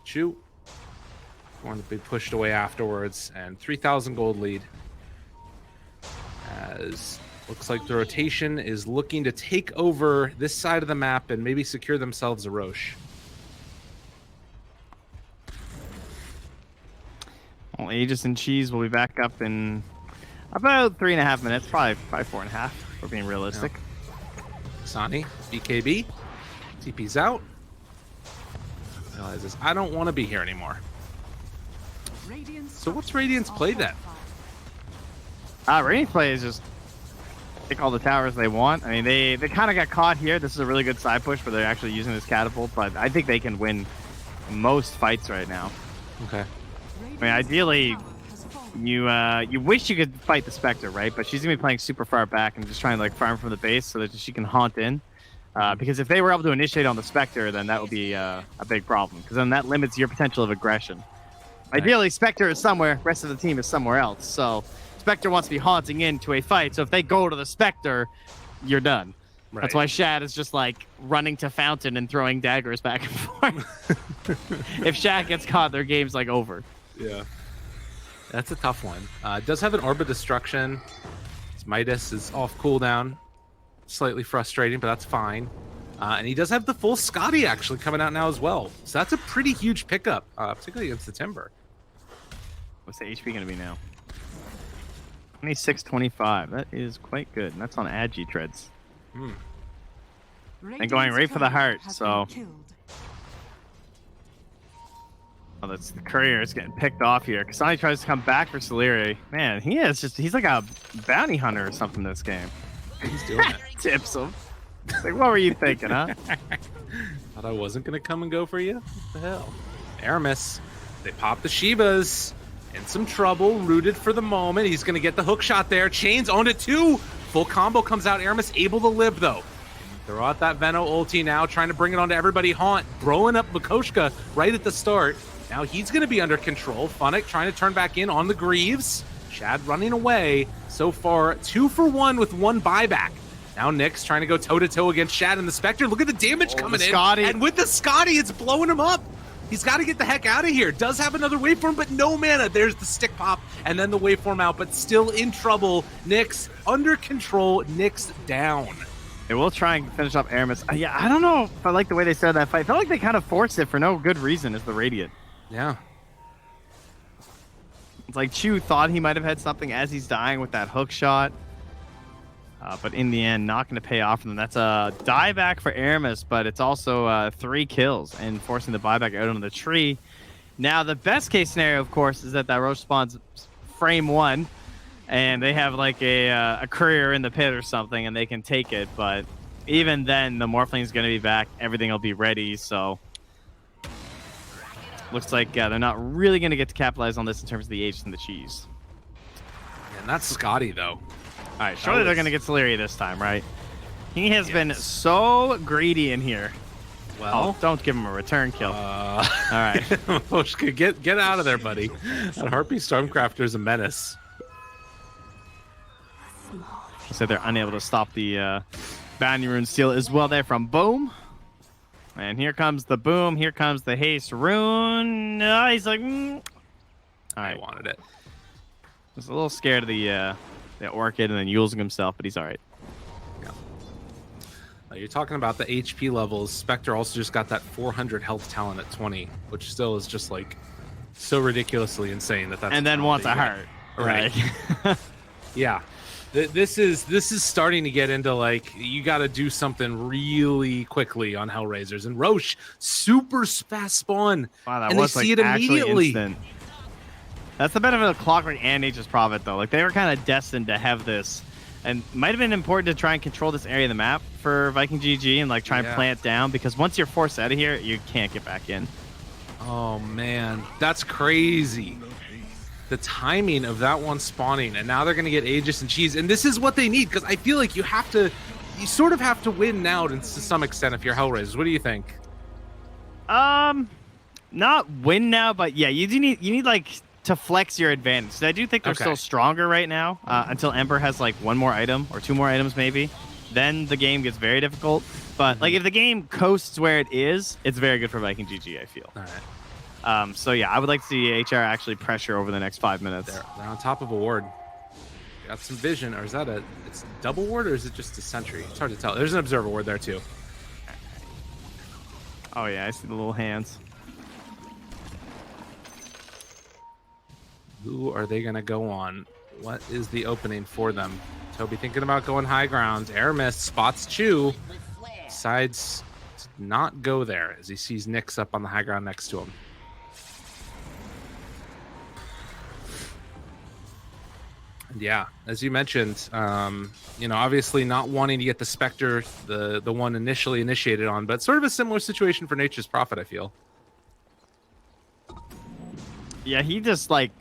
Shoot. Going to be pushed away afterwards, and 3,000 gold lead. As looks like the rotation is looking to take over this side of the map and maybe secure themselves a Roche. Well, Aegis and Cheese will be back up in about 3.5 minutes, probably 4.5. We're being realistic. Yeah. Sani, BKB, TP's out. Realizes I don't want to be here anymore. So what's Radiant's play then? Radiant's play is just take all the towers they want. I mean, they kind of got caught here. This is a really good side push where they're actually using this catapult, but I think they can win most fights right now. Okay. I mean, ideally, you wish you could fight the Spectre, right? But she's gonna be playing super far back and just trying to like farm from the base so that she can haunt in. Because if they were able to initiate on the Spectre, then that would be a big problem. Because then that limits your potential of aggression. Ideally, Spectre is somewhere, rest of the team is somewhere else. So Spectre wants to be haunting into a fight. So if they go to the Spectre, you're done. Right. That's why Shad is just like running to Fountain and throwing daggers back and forth. If Shad gets caught, their game's like over. Yeah. That's a tough one. It does have an Orb of Destruction. His Midas is off cooldown. Slightly frustrating, but that's fine. And he does have the full Scotty actually coming out now as well. So that's a pretty huge pickup, particularly against the Timber. What's the HP going to be now? 2625. That is quite good. And that's on Agi treads. And going right for the heart, so... Oh, that's the courier is getting picked off here. Kasani tries to come back for Soleri. Man, he's like a bounty hunter or something in this game. He's doing it. Tips him. Like, what were you thinking, huh? Thought I wasn't going to come and go for you? What the hell? Aramis. They pop the Shivas. In some trouble. Rooted for the moment. He's going to get the hook shot there. Chains owned it too. Full combo comes out. Aramis able to live, though. Throw out that Veno ulti now. Trying to bring it onto everybody. Haunt. Throwing up Makoshka right at the start. Now he's going to be under control. Funnick trying to turn back in on the Greaves. Shad running away. So far, 2 for 1 with 1 buyback. Now Nyx trying to go toe-to-toe against Shad and the Spectre. Look at the damage coming in. And with the Scotty, it's blowing him up. He's got to get the heck out of here. Does have another waveform, but no mana. There's the stick pop and then the waveform out, but still in trouble. Nyx under control. Nyx down. They will try and finish up Aramis. Yeah, I don't know if I like the way they started that fight. I felt like they kind of forced it for no good reason as the Radiant. Yeah. It's like Chu thought he might have had something as he's dying with that hook shot. But in the end, not going to pay off for them. That's a dieback for Aramis, but it's also 3 kills and forcing the buyback out onto the tree. Now, the best case scenario, of course, is that Roche spawns frame 1, and they have like a courier in the pit or something, and they can take it. But even then, the Morphling's going to be back. Everything will be ready, so... Looks like they're not really going to get to capitalize on this in terms of the Aegis and the Cheese. And that's Scotty, though. All right, surely they're going to get Soleri this time, right? He has been so greedy in here. Well, don't give him a return kill. All right. get out of there, buddy. That Harpy Stormcrafter is a menace. So they're unable to stop the Bounty Rune steal as well there from Boom. And here comes the Boom. Here comes the Haste Rune. He's like, All right. I wanted it. Just a little scared of the Orchid and then using himself, but he's all right. Yeah. You're talking about the HP levels. Spectre also just got that 400 health talent at 20, which still is just like so ridiculously insane that that's. And then wants a heart. Right. Yeah. This is starting to get into like you got to do something really quickly on HellRaisers, and Roche super fast spawn. Wow, that and was they like see it immediately. Instant. That's the benefit of Clockwork and Aegis Prophet, though. Like they were kind of destined to have this, and might have been important to try and control this area of the map for Viking GG and like try and plant down, because once you're forced out of here, you can't get back in. Oh man, that's crazy. The timing of that one spawning, and now they're going to get Aegis and Cheese, and this is what they need, because I feel like you sort of have to win now to some extent if you're HellRaisers. What do you think? Not win now, but yeah, you need like to flex your advantage. I do think they're still stronger right now until Ember has like 1 more item or 2 more items maybe. then the game gets very difficult. But like if the game coasts where it is, it's very good for Viking GG, I feel. All right. So yeah, I would like to see HR actually pressure over the next 5 minutes. They're on top of a ward. Got some vision, or is that it's double ward, or is it just a sentry? It's hard to tell. There's an observer ward there too. Oh yeah, I see the little hands. Who are they gonna go on? What is the opening for them? Toby thinking about going high ground. Air miss, spots Chu. Decides to not go there as he sees Nyx up on the high ground next to him. Yeah, as you mentioned, obviously not wanting to get the Spectre, the one initially initiated on, but sort of a similar situation for Nature's Prophet, I feel. Yeah, he just wants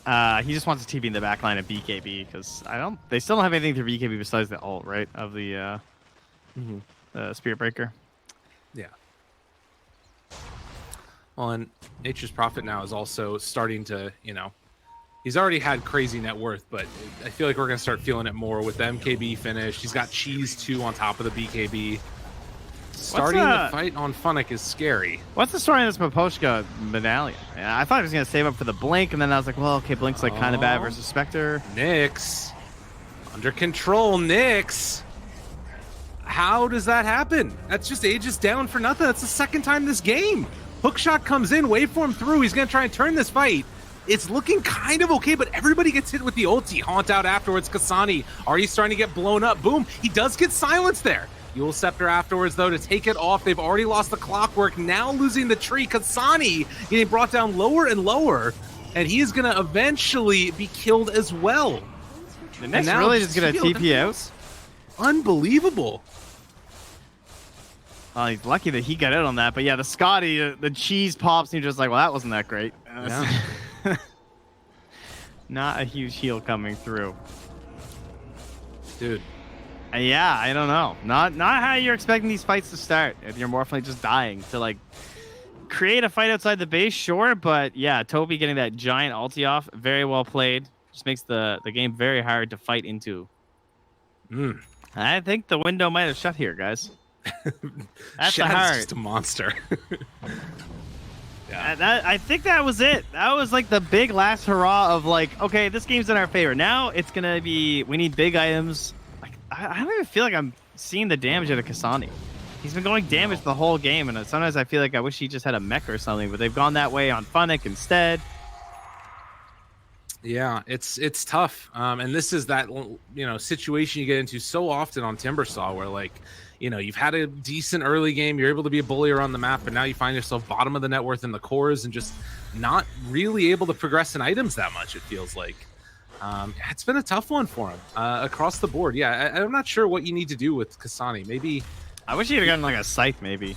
to TP in the backline of BKB because they still don't have anything through BKB besides the ult, right? Of the Spirit Breaker. Yeah. Well, and Nature's Prophet now is also starting to, he's already had crazy net worth, but I feel like we're going to start feeling it more with the MKB finish. He's got Cheese 2 on top of the BKB. Starting the fight on Funnick is scary. What's the story on this Miposhka medallion? Yeah, I thought he was going to save up for the Blink, and then I was like, well, okay, Blink's like kind of bad versus Spectre. Nyx. Under control, Nyx. How does that happen? That's just Aegis down for nothing. That's the second time this game. Hookshot comes in, waveform through. He's going to try and turn this fight. It's looking kind of okay, but everybody gets hit with the ulti. Haunt out afterwards. Kasani already starting to get blown up. Boom. He does get silenced there. Eul Scepter afterwards, though, to take it off. They've already lost the clockwork. Now losing the tree. Kasani getting brought down lower and lower, and he is going to eventually be killed as well. The next really just going to TP out? Unbelievable. Well, he's lucky that he got out on that. But yeah, the Scotty, the cheese pops, and you're just like, well, that wasn't that great. Yeah. Not a huge heal coming through. Dude. Yeah, I don't know. Not how you're expecting these fights to start. If you're more just dying to like create a fight outside the base, sure, but yeah, Toby getting that giant ulti off, very well played. Just makes the game very hard to fight into. I think the window might have shut here, guys. That's a heart. Just a monster. Yeah. I think that was it. That was like the big last hurrah of like, okay, this game's in our favor. Now it's gonna be, we need big items. Like I don't even feel like I'm seeing the damage out of Kasani. He's been going damage the whole game, and sometimes I feel like I wish he just had a mech or something, but they've gone that way on Funnick instead. Yeah, it's tough. And this is that situation you get into so often on Timbersaw where like, you've had a decent early game, you're able to be a bully around the map, but now you find yourself bottom of the net worth in the cores and just not really able to progress in items that much, it feels like. It's been a tough one for him across the board. Yeah, I'm not sure what you need to do with Kasani. Maybe... I wish he had gotten like a Scythe, maybe.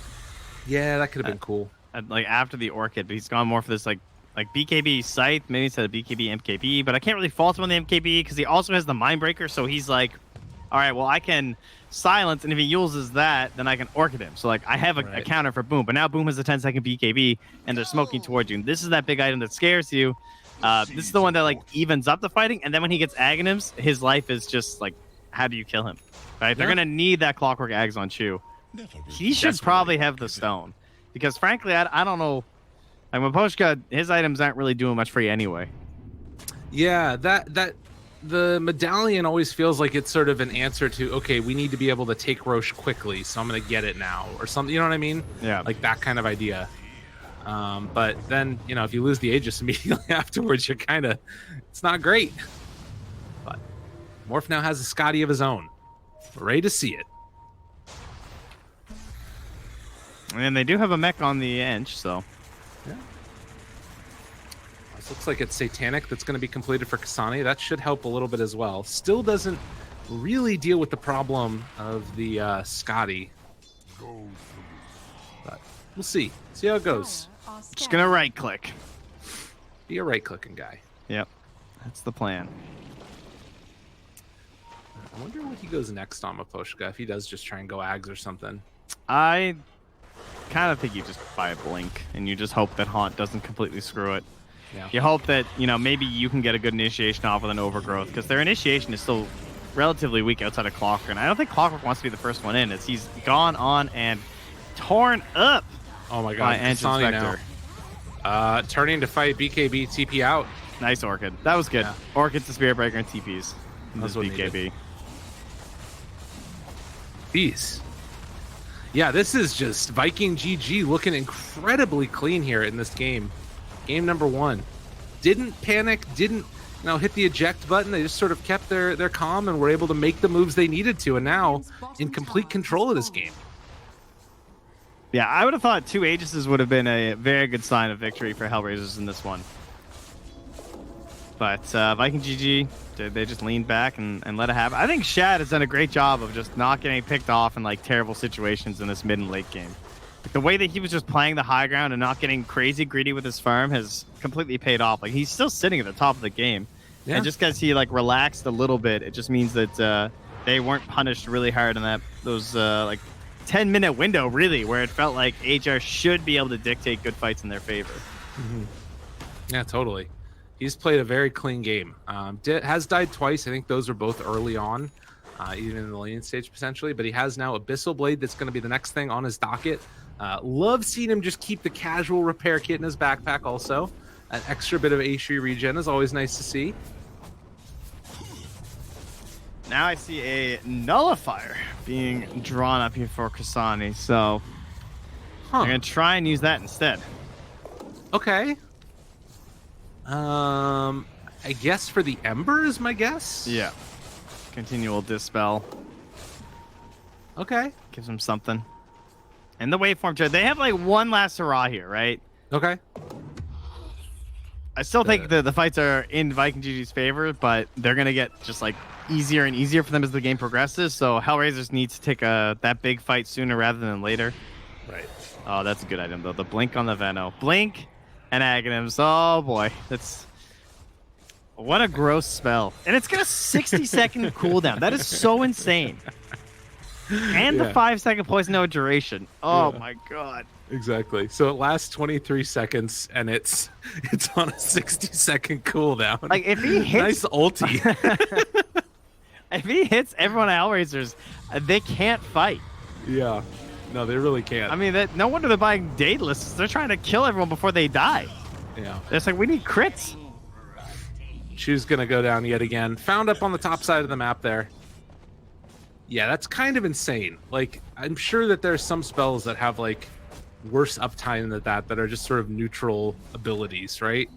Yeah, that could have been cool. Like after the Orchid, but he's gone more for this like BKB Scythe, maybe instead of BKB MKB, but I can't really fault him on the MKB because he also has the Mindbreaker, so he's like, all right, well, I can silence, and if he uses that, then I can Orchid him. So like I have a counter for Boom, but now Boom has a 10-second BKB, and they're smoking towards you. And this is that big item that scares you. This is the one that like evens up the fighting, and then when he gets Aghanims, his life is just like, how do you kill him? Right? They're gonna need that Clockwork Ags on Chu. He should probably have the stone, because frankly, I don't know. Like Miposhka, his items aren't really doing much for you anyway. Yeah, that the medallion always feels like it's sort of an answer to, okay, we need to be able to take Roche quickly, so I'm gonna get it now, or something. You know what I mean? Yeah. Like that kind of idea. But then if you lose the Aegis immediately afterwards, you're kind of, it's not great. But Morph now has a Scotty of his own. We're ready to see it. And they do have a mech on the Ench, so. Yeah. This looks like it's Satanic that's going to be completed for Kasani. That should help a little bit as well. Still doesn't really deal with the problem of the Scotty. But we'll see. See how it goes. Just going to right-click. Be a right-clicking guy. Yep. That's the plan. I wonder what he goes next on Miposhka, if he does just try and go Ags or something. I kind of think you just buy a Blink, and you just hope that Haunt doesn't completely screw it. Yeah. You hope that, maybe you can get a good initiation off with an Overgrowth, because their initiation is still relatively weak outside of Clockwork. And I don't think Clockwork wants to be the first one in, as he's gone on and torn up. Oh my by god, Engine Kasani now. Turning to fight BKB, TP out. Nice Orchid. That was good. Yeah. Orchid's the Spirit Breaker and TPs. That's This what BKB. needed. Jeez. Yeah, this is just Viking GG looking incredibly clean here in this game. Game number 1. Didn't panic, didn't hit the eject button. They just sort of kept their calm and were able to make the moves they needed to, and now in complete control of this game. Yeah, I would have thought 2 Aegises would have been a very good sign of victory for HellRaisers in this one. But Viking GG, they just leaned back and let it happen. I think Shad has done a great job of just not getting picked off in like terrible situations in this mid and late game. Like, the way that he was just playing the high ground and not getting crazy greedy with his farm has completely paid off. Like, he's still sitting at the top of the game. Yeah. And just because he like relaxed a little bit, it just means that they weren't punished really hard in those like 10-minute window, really, where it felt like HR should be able to dictate good fights in their favor. Mm-hmm. Yeah, totally. He's played a very clean game. Has died twice. I think those were both early on, even in the lane stage potentially. But he has now Abyssal Blade. That's going to be the next thing on his docket. Love seeing him just keep the casual repair kit in his backpack also. An extra bit of HP regen is always nice to see. Now I see a Nullifier being drawn up here for Kasani. So I'm going to try and use that instead. Okay. I guess for the Ember is my guess? Yeah. Continual Dispel. Okay. Gives him something. And the Waveform trade. They have like one last hurrah here, right? Okay. I still think the fights are in Viking GG's favor, but they're going to get just like easier and easier for them as the game progresses. So HellRaisers need to take that big fight sooner rather than later. Right. Oh, that's a good item though. The Blink on the Veno. Blink and Aghanims. Oh boy. What a gross spell. And it's got a 60-second cooldown. That is so insane. And the 5-second poison no duration. Oh my god. Exactly. So it lasts 23 seconds and it's on a 60-second cooldown. Like if he hits nice ulti. if he hits everyone at HellRaisers, they can't fight. Yeah. No, they really can't. I mean, no wonder they're buying Daedalus. They're trying to kill everyone before they die. Yeah. It's like, we need crits. Chu's gonna go down yet again. Found up on the top side of the map there. Yeah, that's kind of insane. Like, I'm sure that there's some spells that have like worse uptime than that are just sort of neutral abilities, right?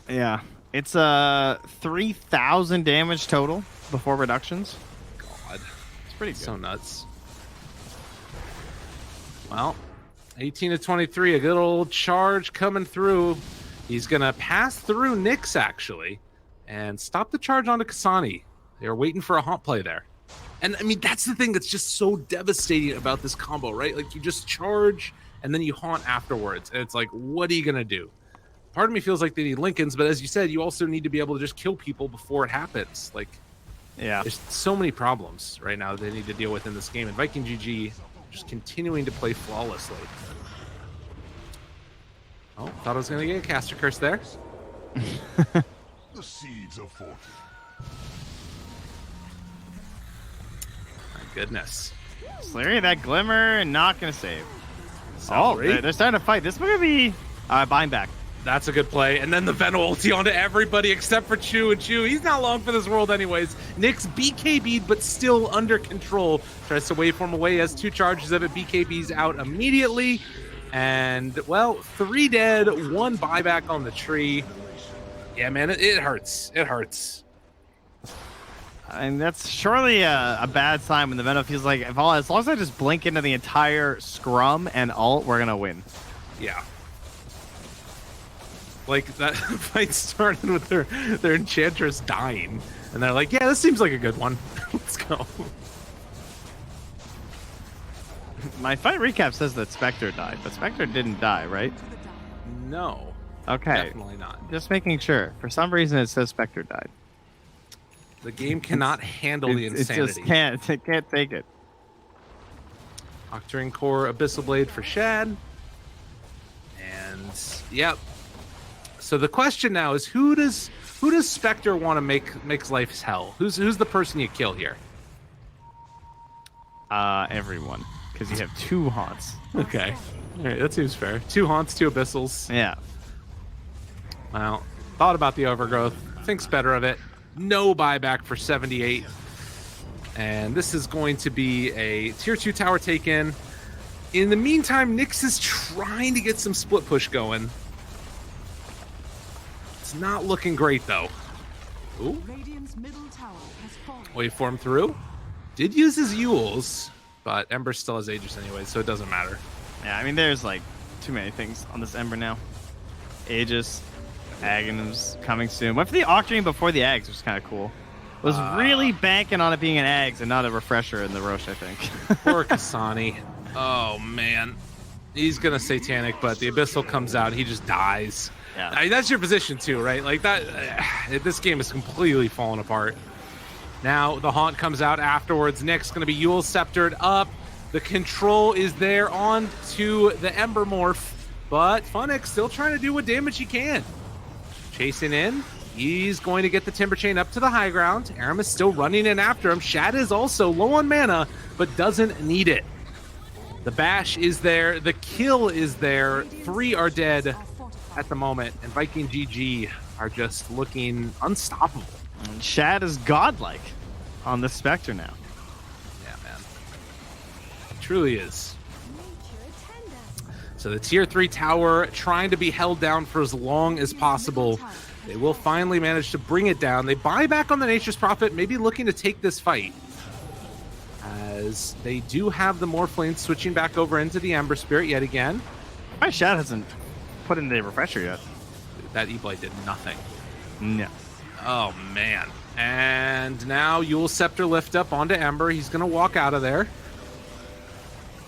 Yeah. It's 3,000 damage total before reductions. God. It's pretty good. So nuts. Well, 18 to 23, a good old charge coming through. He's going to pass through Nyx, actually, and stop the charge onto Kasani. They're waiting for a haunt play there. And, I mean, that's the thing that's just so devastating about this combo, right? Like, you just charge, and then you haunt afterwards. And it's like, what are you going to do? Part of me feels like they need Lincolns, but as you said, you also need to be able to just kill people before it happens. Like, yeah, there's so many problems right now that they need to deal with in this game. And Viking GG just continuing to play flawlessly. Oh, thought I was going to get a caster curse there. The seeds of fortune. My goodness. Slayer, that Glimmer, and not going to save. Oh, they're starting to fight. This is going to be buying back. That's a good play. And then the Venom ulti onto everybody except for Chu. And Chu, he's not long for this world anyways. Nyx BKB'd, but still under control. Tries to waveform away, has 2 charges of it. BKB's out immediately. And, well, 3 dead, 1 buyback on the tree. Yeah, man, it hurts. It hurts. And that's surely a bad sign when the Venom feels like, as long as I just blink into the entire scrum and ult, we're going to win. Yeah. Like, that fight started with their Enchantress dying. And they're like, yeah, this seems like a good one. Let's go. My fight recap says that Spectre died, but Spectre didn't die, right? No. Okay. Definitely not. Just making sure. For some reason, it says Spectre died. The game cannot handle the insanity. It just can't. It can't take it. Octarine Core, Abyssal Blade for Shad. And, yep. So the question now is, who does Spectre want to makes life hell? Who's the person you kill here? Everyone, because you have 2 haunts. Okay. All right, that seems fair. 2 haunts, 2 abyssals. Yeah. Well, thought about the overgrowth. Thinks better of it. No buyback for 78. And this is going to be a tier 2 tower taken. In the meantime, Nyx is trying to get some split push going. It's not looking great, though. Ooh. Waveform through. Did use his Yules, but Ember still has Aegis anyway, so it doesn't matter. Yeah, I mean, there's like too many things on this Ember now. Aegis, Aghanim's coming soon. Went for the Octarine before the Ags, which is kind of cool. Was really banking on it being an Ags and not a refresher in the Roche, I think. Poor Kasani. Oh, man. He's going to Satanic, but the Abyssal comes out. He just dies. Yeah. I mean, that's your position, too, right? Like, that. This game is completely falling apart. Now, the Haunt comes out afterwards. Nyx going to be Yule Sceptered up. The control is there on to the Ember Morph, but Funix still trying to do what damage he can. Chasing in. He's going to get the Timber Chain up to the high ground. Aram is still running in after him. Shad is also low on mana, but doesn't need it. The bash is there. The kill is there. 3 are dead at the moment, and Viking GG are just looking unstoppable. And Shad is godlike on the Spectre now. Yeah, man. It truly is. So the tier 3 tower trying to be held down for as long as possible. They will finally manage to bring it down. They buy back on the Nature's Prophet, maybe looking to take this fight. As they do have the Morphlane switching back over into the Ember Spirit yet again. My Shad hasn't put in the refresher yet. That E-Blight did nothing. No. Oh, man. And now Yule Scepter lift up onto Ember. He's going to walk out of there.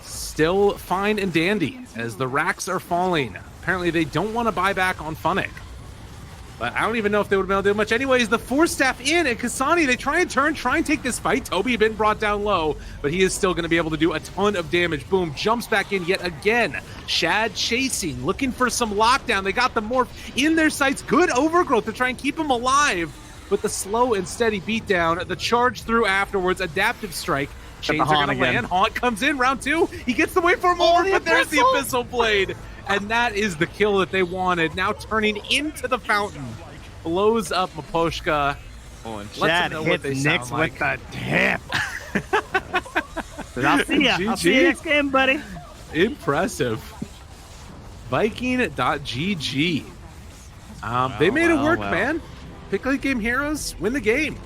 Still fine and dandy as the racks are falling. Apparently they don't want to buy back on Funnick. But I don't even know if they would have been able to do much. Anyways, the Force Staff in, and Kasani, they try and take this fight. Toby been brought down low, but he is still going to be able to do a ton of damage. Boom, jumps back in yet again. Shad chasing, looking for some lockdown. They got the Morph in their sights. Good overgrowth to try and keep him alive. But the slow and steady beatdown, the charge through afterwards, adaptive strike. Chains are going to land. Haunt comes in, round 2. He gets the waveform over, but there's the Abyssal Blade. And that is the kill that they wanted. Now turning into the fountain. Blows up Maposhka. Oh, and Shad hits Nyx with the tip. I'll see ya. I'll see you next game, buddy. Impressive. Viking.gg. They made it work, man. Pick late game heroes, win the game.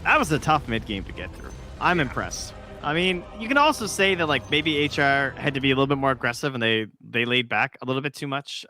That was a tough mid game to get through. I'm impressed. I mean, you can also say that like maybe HR had to be a little bit more aggressive and they laid back a little bit too much.